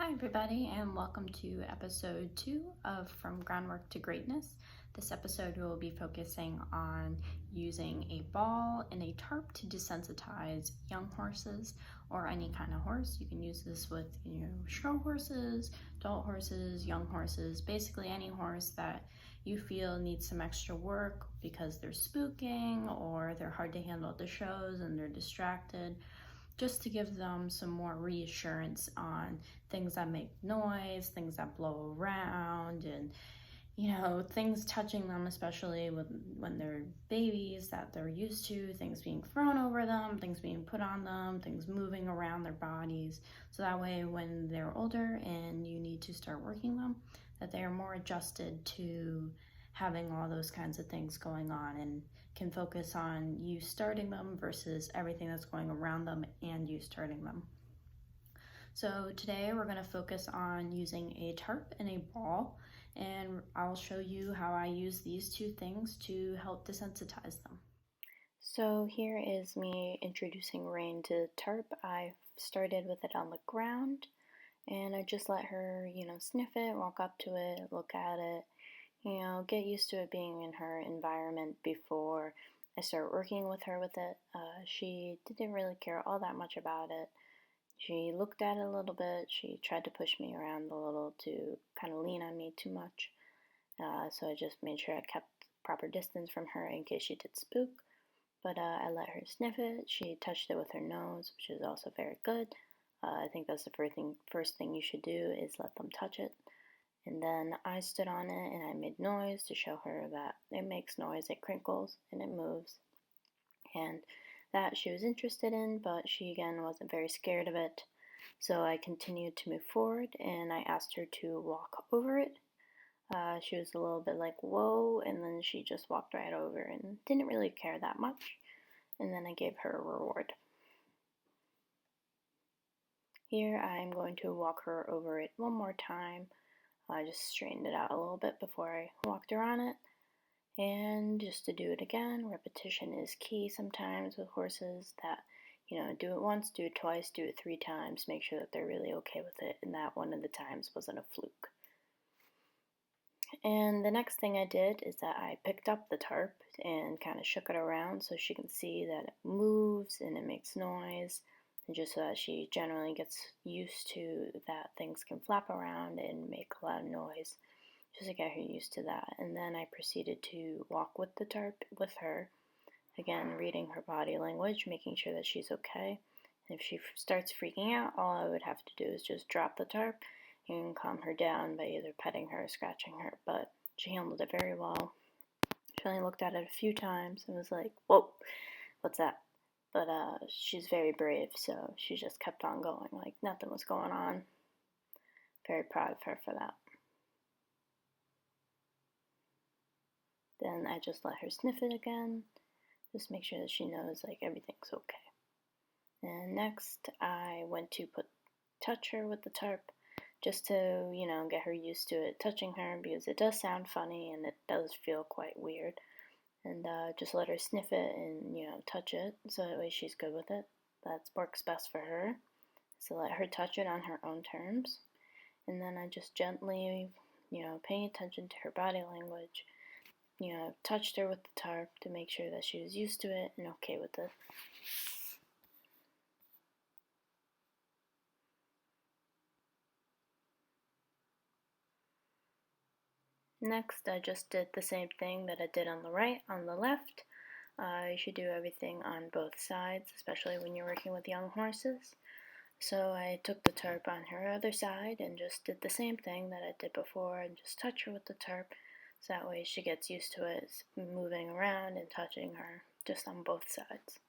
Hi everybody, and welcome to episode 2 of From Groundwork to Greatness. This episode will be focusing on using a ball and a tarp to desensitize young horses or any kind of horse. You can use this with show horses, adult horses, young horses, basically any horse that you feel needs some extra work because they're spooking or they're hard to handle at the shows and they're distracted, just to give them some more reassurance on things that make noise, things that blow around, and things touching them, especially when they're babies that they're used to, things being thrown over them, things being put on them, things moving around their bodies. So that way when they're older and you need to start working them, that they are more adjusted to having all those kinds of things going on and can focus on you starting them versus everything that's going around them and you starting them. So today we're going to focus on using a tarp and a ball, and I'll show you how I use these two things to help desensitize them. So here is me introducing Rain to the tarp. I started with it on the ground, and I just let her, sniff it, walk up to it, look at it, get used to it being in her environment before I start working with her with it. She didn't really care all that much about it. She looked at it a little bit. She tried to push me around a little to kind of lean on me too much. So I just made sure I kept proper distance from her in case she did spook. But I let her sniff it. She touched it with her nose, which is also very good. I think that's the first thing you should do is let them touch it. And then I stood on it and I made noise to show her that it makes noise, it crinkles and it moves. And that she was interested in, but she again wasn't very scared of it. So I continued to move forward and I asked her to walk over it. She was a little bit like, whoa, and then she just walked right over and didn't really care that much. And then I gave her a reward. Here I'm going to walk her over it one more time. I just straightened it out a little bit before I walked her on it. And just to do it again, repetition is key sometimes with horses. That, do it once, do it twice, do it 3 times, make sure that they're really okay with it, and that one of the times wasn't a fluke. And the next thing I did is that I picked up the tarp and kind of shook it around so she can see that it moves and it makes noise, and just so that she generally gets used to that things can flap around and make a lot of noise, just to get her used to that. And then I proceeded to walk with the tarp with her, again reading her body language, making sure that she's okay. And if she starts freaking out, all I would have to do is just drop the tarp and calm her down by either petting her or scratching her. But she handled it very well. She only looked at it a few times and was like, whoa, what's that? But she's very brave, so she just kept on going like nothing was going on. Very proud of her for that. Then I just let her sniff it again, just make sure that she knows like everything's okay. And next I went to touch her with the tarp, just to, get her used to it, touching her, because it does sound funny and it does feel quite weird. And just let her sniff it and, touch it, so that way she's good with it. That works best for her. So let her touch it on her own terms. And then I just gently, paying attention to her body language, touched her with the tarp to make sure that she was used to it and okay with it. Next, I just did the same thing that I did on the right, on the left. You should do everything on both sides, especially when you're working with young horses. So I took the tarp on her other side and just did the same thing that I did before and just touch her with the tarp, so that way she gets used to it, moving around and touching her just on both sides.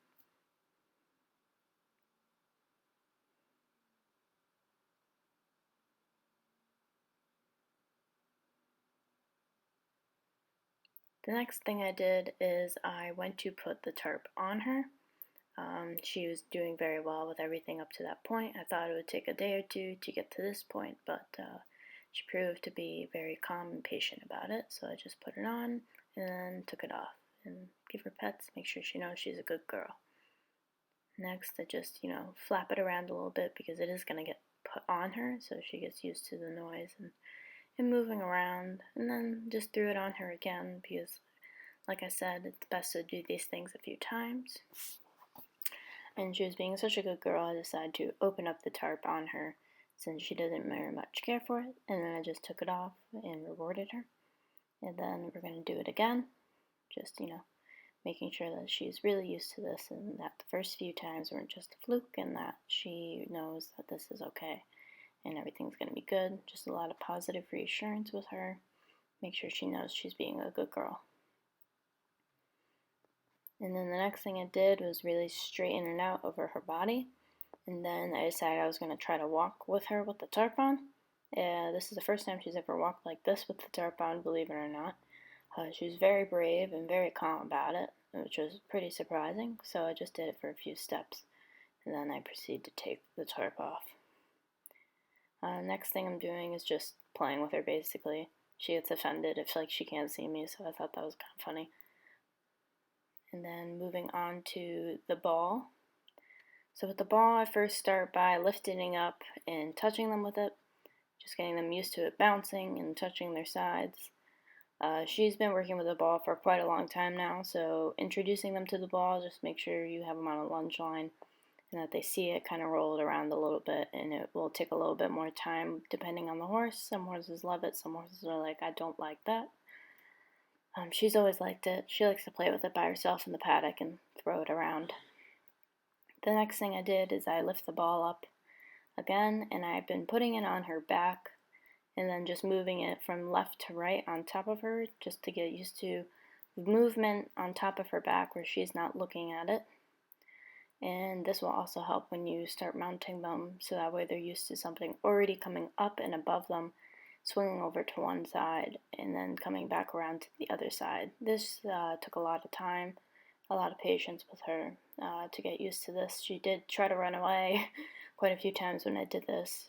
The next thing I did is I went to put the tarp on her. She was doing very well with everything up to that point. I thought it would take a day or two to get to this point, but she proved to be very calm and patient about it. So I just put it on and then took it off and give her pets, make sure she knows she's a good girl. Next, I just, flap it around a little bit because it is going to get put on her so she gets used to the noise and moving around, and then just threw it on her again because, like I said, it's best to do these things a few times. And she was being such a good girl, I decided to open up the tarp on her since she doesn't very much care for it, and then I just took it off and rewarded her. And then we're going to do it again, just, making sure that she's really used to this and that the first few times weren't just a fluke and that she knows that this is okay and everything's going to be good. Just a lot of positive reassurance with her. Make sure she knows she's being a good girl. And then the next thing I did was really straighten her out over her body. And then I decided I was going to try to walk with her with the tarp on. This is the first time she's ever walked like this with the tarp on, believe it or not. She was very brave and very calm about it, which was pretty surprising. So I just did it for a few steps. And then I proceeded to take the tarp off. Next thing I'm doing is just playing with her, basically. She gets offended if she can't see me, so I thought that was kind of funny. And then moving on to the ball. So with the ball, I first start by lifting up and touching them with it, just getting them used to it bouncing and touching their sides. She's been working with the ball for quite a long time now, so introducing them to the ball, just make sure you have them on a lunge line and that they see it kind of roll it around a little bit, and it will take a little bit more time depending on the horse. Some horses love it, some horses are like, I don't like that. She's always liked it. She likes to play with it by herself in the paddock and throw it around. The next thing I did is I lift the ball up again, and I've been putting it on her back and then just moving it from left to right on top of her just to get used to movement on top of her back where she's not looking at it. And this will also help when you start mounting them, so that way they're used to something already coming up and above them, swinging over to one side and then coming back around to the other side. This took a lot of time, a lot of patience with her to get used to this. She did try to run away quite a few times when I did this.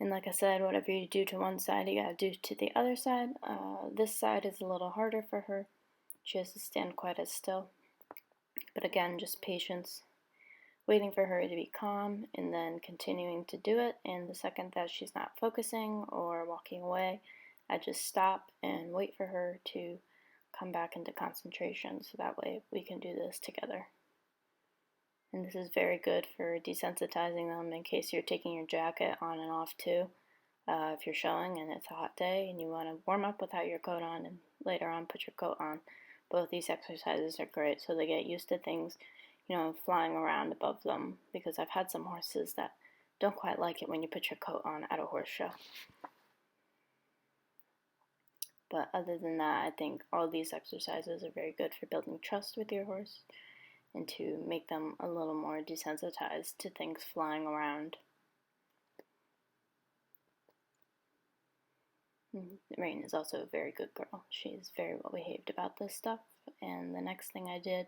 And like I said, whatever you do to one side, you gotta do to the other side. This side is a little harder for her. She has to stand quite as still. But again, just patience, waiting for her to be calm and then continuing to do it. And the second that she's not focusing or walking away, I just stop and wait for her to come back into concentration, so that way we can do this together. And this is very good for desensitizing them in case you're taking your jacket on and off too. If you're showing and it's a hot day and you want to warm up without your coat on and later on put your coat on, both these exercises are great so they get used to things, flying around above them, because I've had some horses that don't quite like it when you put your coat on at a horse show. But other than that, I think all these exercises are very good for building trust with your horse and to make them a little more desensitized to things flying around. Rain is also a very good girl. She's very well behaved about this stuff. And the next thing I did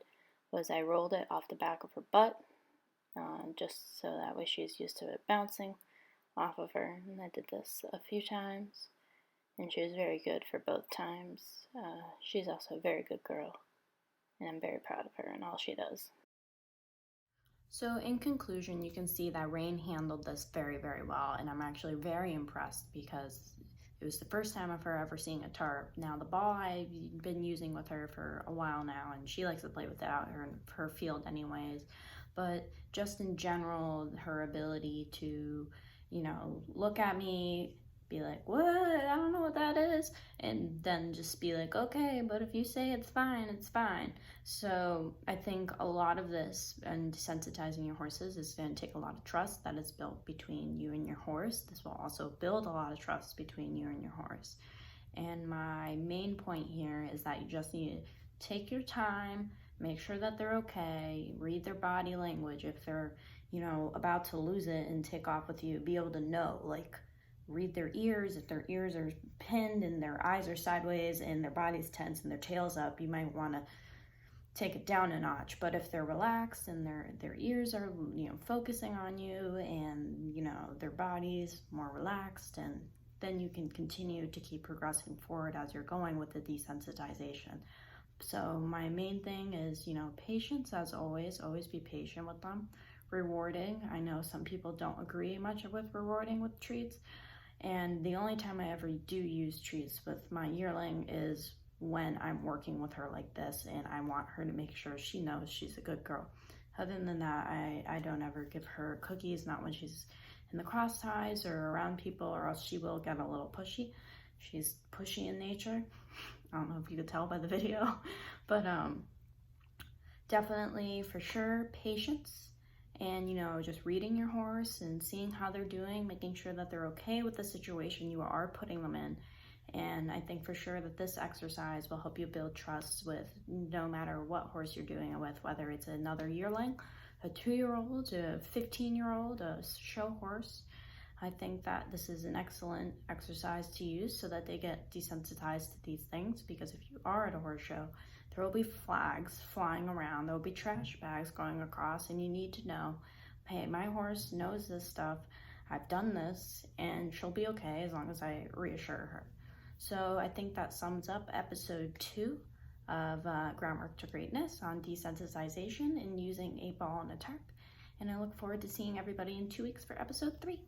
was I rolled it off the back of her butt, just so that way she's used to it bouncing off of her. And I did this a few times, and she was very good for both times. She's also a very good girl, and I'm very proud of her and all she does. So in conclusion, you can see that Rain handled this very, very well, and I'm actually very impressed because it was the first time of her ever seeing a tarp. Now the ball I've been using with her for a while now, and she likes to play with it out her field anyways, but just in general, her ability to, look at me, be like, what? I don't know what that is. And then just be like, okay, but if you say it's fine, it's fine. So I think a lot of this and desensitizing your horses is going to take a lot of trust that is built between you and your horse. This will also build a lot of trust between you and your horse. And my main point here is that you just need to take your time, make sure that they're okay, read their body language. If they're, about to lose it and take off with you, be able to know, read their ears. If their ears are pinned and their eyes are sideways and their body's tense and their tail's up, you might want to take it down a notch. But if they're relaxed and their ears are focusing on you and their body's more relaxed, and then you can continue to keep progressing forward as you're going with the desensitization. So my main thing is patience, as always be patient with them. rewarding. I know some people don't agree much with rewarding with treats, and the only time I ever do use treats with my yearling is when I'm working with her like this and I want her to make sure she knows she's a good girl. Other than that, I don't ever give her cookies, not when she's in the cross ties or around people, or else she will get a little pushy. She's pushy in nature. I don't know if you could tell by the video, but definitely for sure patience, and just reading your horse and seeing how they're doing, making sure that they're okay with the situation you are putting them in. And I think for sure that this exercise will help you build trust with no matter what horse you're doing it with, whether it's another yearling, a 2-year-old, a 15-year-old, a show horse. I think that this is an excellent exercise to use so that they get desensitized to these things, because if you are at a horse show, there will be flags flying around, there will be trash bags going across, and you need to know, hey, my horse knows this stuff, I've done this, and she'll be okay as long as I reassure her. So I think that sums up episode 2 of Groundwork to Greatness on desensitization and using a ball and a tarp. And I look forward to seeing everybody in 2 weeks for episode 3.